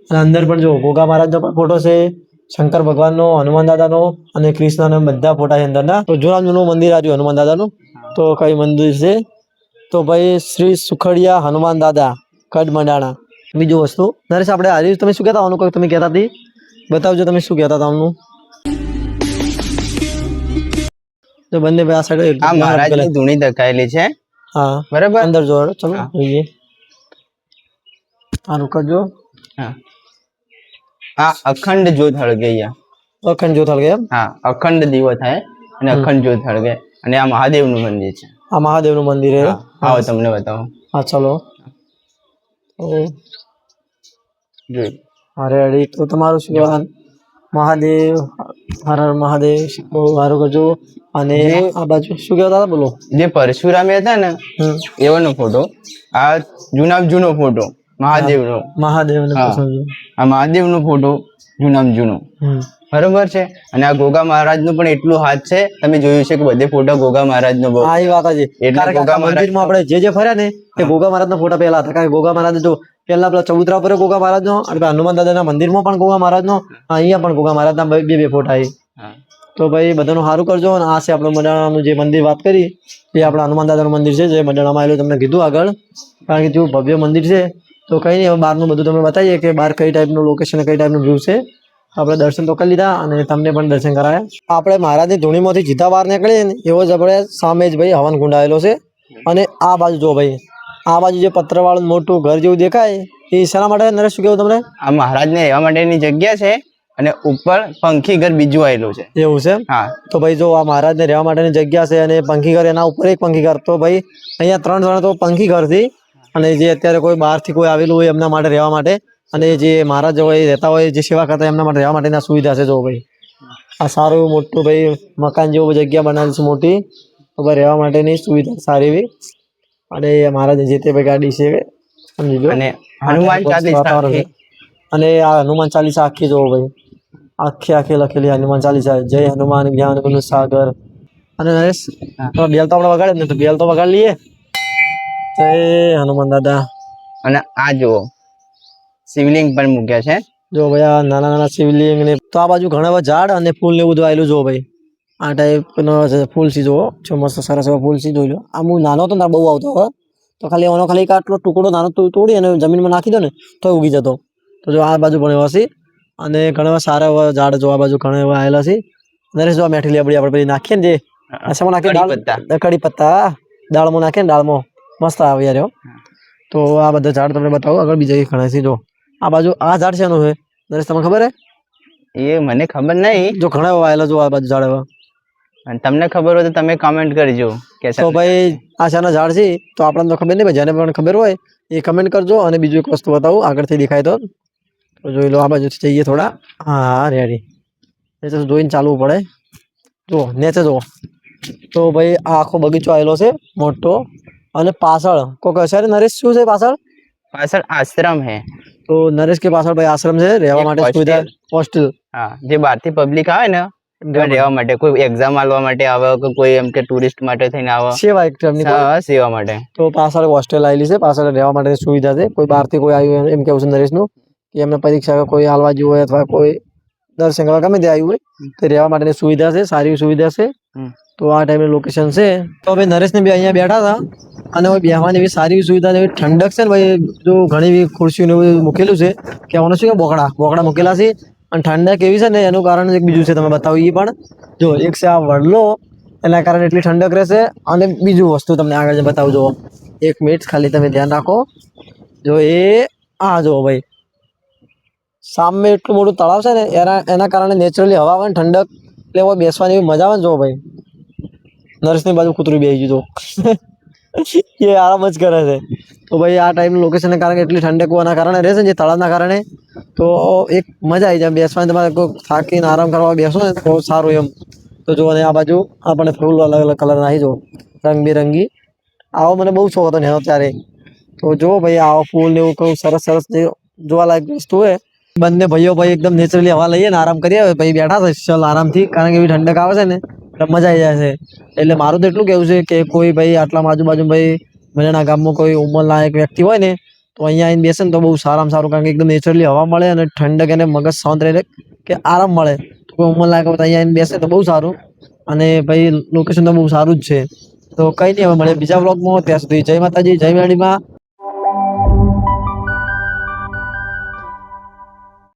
અને અંદર પણ જો ગોગા મહારાજનો પણ ફોટો છે, શંકર ભગવાનનો, હનુમાન દાદાનો અને કૃષ્ણના બધા ફોટા છે અંદરના. તો જૂનું મંદિર આવ્યું હનુમાન દાદાનું. તો કઈ મંદિર છે તો ભાઈ શ્રી સુખડિયા હનુમાન દાદા કડ મંડાણા. બીજું વસ્તુ નરેશ આપણે આજે તમે શું કહેતા આનું કોઈ તમે કહેતા હતી બતાવજો તમે શું કહેતા હતા આમનું. તો બંને ભાઈ આ સાઈડ આ મહારાજની ધૂણી દખાયેલી છે. હા બરાબર, અંદર જો ચલો જોઈએ. આ કરજો. હા આ અખંડ જ્યોત હળગે અહીંયા. અખંડ જ્યોત હળગે એમ? હા અખંડ દીવો થાય અને અખંડ જ્યોત હળગે. અને આ મહાદેવનું મંદિર છે. આ મહાદેવનું મંદિર છે. આવો તમને બતાવો. હા ચલો જોઈ. અરે રેડી. તો તમારું શું કહેવાનું? મહાદેવ હર હર મહાદેવ બહુ સારું કરજો. અને આ બાજુ શું કહેતા હતા બોલો? જે પરશુરામ હતા ને એવાનો ફોટો, આ જૂનો ફોટો મહાદેવનો. મહાદેવનો આ મહાદેવનો ફોટો જૂનો બરોબર છે. અને આ ગોગા મહારાજનો પણ એટલું હાથ છે, તમે જોયું છે કે બધે ફોટો ગોગા મહારાજનો બહુ. હા એ વાત છે. એટલે ગોગા મંદિરમાં આપણે જે ફર્યા ને એ ગોગા મહારાજના ફોટા પહેલા હતા. કારણ કે ગોગા મહારાજ જો પહેલા પેલા ચબૂતરા પર ગોગા મહારાજનો અને હનુમાન દાદાના મંદિરમાં પણ ગોગા મહારાજનો, અહીંયા પણ ગોગા મહારાજના બે ફોટા છે. તો ભાઈ બધાનું સારું કરજો. અને આ છે આપણું મંડાણાનું જે મંદિર વાત કરી એ આપણા હનુમાન દાદાનું મંદિર છે, જે મંડાણામાં આવેલું તમને કીધું આગળ. કારણ કે જો ભવ્ય મંદિર છે તો કઈ નહીં, હવે બહારનું બધું તમે બતાવીએ કે બહાર કઈ ટાઈપનું લોકેશન, કઈ ટાઈપનું વ્યૂ છે. આપણે દર્શન તો કરી લીધા અને તમને પણ દર્શન કરાયા. આપણે મહારાજની ધૂણીમાંથી જીતા બહાર નીકળીએ ને એવો જ આપણે સામે જ ભાઈ હવન કુંડ આવેલો છે. અને આ બાજુ જો ભાઈ, આ બાજુ જે પત્રવાળું મોટું ઘર જેવું દેખાય એ શાના માટે નરેશ શું કેવું તમને? આ મહારાજને રહેવા માટેની જગ્યા છે અને ઉપર પંખી ઘર બીજું આવેલું છે. એવું છે? હા. તો ભાઈ જો આ મહારાજને રહેવા માટેની જગ્યા છે અને પંખી ઘર, એના ઉપર એક પંખી ઘર. તો ભાઈ અહીંયા 3 જણા તો પંખી ઘર થી, અને જે અત્યારે કોઈ બહારથી કોઈ આવેલું હોય એમના માટે રહેવા માટે, અને જે મહારાજ હોય રહેતા હોય જે સેવા કરતા એમના માટે રહેવા માટેની સુવિધા છે. જો ભાઈ આ સારું મોટું ભાઈ મકાન જેવું જગ્યા બનાવેલી છે મોટી. તો ભાઈ રહેવા માટેની સુવિધા સારી એવી. અને મહારાજ જે તે ભાઈ ગાડી છે સમજી લો. અને હનુમાન ચાલીસા, અને આ હનુમાન ચાલીસા આખી જોવો ભાઈ, આખી લખેલી હનુમાન ચાલીસા. જય હનુમાન જ્ઞાન ગુણ સાગર. અને નરેશ બેલ તો આપણે વગાડે ને, તો બેલ તો વગાડી લઈએ. જય હનુમાન દાદા. અને આ જુઓ શિવલિંગ પણ મૂક્યા છે. જો ભાઈ આ નાના શિવલિંગ ને. તો આ બાજુ ઘણા બધા ઝાડ અને ફૂલ ને બધું આવેલું. જો ભાઈ આ ટાઈપ નો ફૂલ સી જોવો છો, મસ્ત સરસ એવા ફૂલ સી જોઈ લો. આ હું નાનો હતો ને બહુ આવતો હવે તો ખાલી એનો ખાલી આટલો ટુકડો નાનો તોડી અને જમીનમાં નાખી દો ને તો ઉગી જતો. તો જો આ બાજુ પણ એવા છે. અને ઘણા એવા સારા એવા ઝાડ જો આ બાજુ ઘણા એવા આવેલા છે. નરેશ જો આ મેઠી લીબડી આપણે પછી નાખીએ ને, જે અસામાં નાખીએ કડી પત્તા દાળમાં નાખીએ ને, દાળમાં મસ્ત આવે યાર. તો આ બધા ઝાડ તમને બતાવો આગળ બીજા ઘણા છે. જો આ બાજુ આ ઝાડ છે એનું છે નરેશ તમને ખબર હે? એ મને ખબર નહીં. જો ઘણા એવા આવેલા જો આ બાજુ ઝાડ એવા. તમને ખબર હોય તો તમે કમેન્ટ કરજો. તો ભાઈ આ શાના ઝાડ છે તો આપણને તો ખબર નહીં, જેને પણ ખબર હોય એ કમેન્ટ કરજો. અને બીજું એક વસ્તુ બતાવું આગળથી દેખાય તો જોઈ લો. આ બાજુથી જઈએ થોડા. હા રેડી. એ તો જોઈને ચાલવું પડે. જો નેચે જુઓ. તો ભાઈ આ આખો બગીચો આવેલો છે મોટો. અને પાછળ કોક હશે નરેશ, શું છે પાછળ? પાછળ આશ્રમ હે. તો નરેશ કે પાછળ ભાઈ આશ્રમ છે, રહેવા માટે સુવિધા, હોસ્ટેલ. હા, જે બહારથી પબ્લિક આવે ને રહેવા માટે, કોઈ એક્ઝામ આલવા માટે આવે કે કોઈ એમ કે ટુરિસ્ટ માટે થઈને આવે, સેવા એક સેવા માટે. તો પાછળ હોસ્ટેલ આવેલી છે, પાછળ રહેવા માટેની સુવિધા છે. કોઈ બહારથી કોઈ આવ્યું એમ કેવું છે નરેશનું કે એમને પરીક્ષા કોઈ હાલવા જેવું હોય અથવા કોઈ દર્શન કરવા ગમે તે આવ્યું હોય તો રહેવા માટેની સુવિધા છે, સારી સુવિધા છે. તો આ ટાઈમે લોકેશન છે. તો ભાઈ નરેશને બી અહીંયા બેઠા હતા અને બેહવાની એવી સારી સુવિધા છે, ઠંડક છે ને ભાઈ. જો ઘણી એવી ખુરશીઓ ને એવું મૂકેલું છે કે આનું શું કે બોકડા મૂકેલા છે. અને ઠંડક એવી છે ને એનું કારણ એક બીજું છે, તમે બતાવો. એ પણ જો એક છે આ વડલો, એના કારણે એટલી ઠંડક રહેશે. અને બીજું વસ્તુ તમને આગળ બતાવું. જો 1 મિનિટ ખાલી તમે ધ્યાન રાખો. જો એ આ જો ભાઈ સામે એટલું મોટું તળાવ છે ને એના કારણે નેચરલી હવા આવે ને ઠંડક, એટલે બેસવાની એવી મજા આવે ને. જો ભાઈ નરેશની બાજુ કૂતરું બેસી ગયું એ આરામ જ કરે છે. તો ભાઈ આ ટાઈમનું લોકેશનને કારણે એટલી ઠંડક હોવાના કારણે રહેશે ને જે તળાવના કારણે, તો એક મજા આવી જાય બેસવાની. તમારે કોઈ થાકીને આરામ કરવા બેસો ને તો સારું એમ. તો જો અને આ બાજુ આપણે ફૂલ અલગ અલગ કલર નાખી જો રંગબેરંગી. આવો મને બહુ શોખ હતો ને ત્યારે. તો જો ભાઈ આવો ફૂલ ને એવું કહું સરસ જોવાલાયક વસ્તુ હોય. બંને ભાઈઓ ભાઈ એકદમ નેચરલી હવા લઈએ ને આરામ કરીએ ભાઈ બેઠા છે ચલ આરામથી, કારણ કે એવી ઠંડક આવે છે ને મજા આવી જાય છે. એટલે મારું તો એટલું કેવું છે કે કોઈ ભાઈ આટલા આજુબાજુ ભાઈ મંડાણા ગામમાં કોઈ ઉંમરલાયક વ્યક્તિ હોય ને તો અહીંયા આવીને બેસે ને તો બહુ સારામાં સારું, કારણ કે એકદમ નેચરલી હવા મળે અને ઠંડક અને મગજ શાંત રહે કે આરામ મળે. તો કોઈ ઉંમર લાગે તો અહીંયા આવીને બેસે તો બહુ સારું. અને ભાઈ લોકેશન તો બહુ સારું જ છે. તો કઈ નહીં, હવે મળે બીજા વ્લોગમાં. ત્યાં સુધી જય માતાજી, જય મેરડીમાં.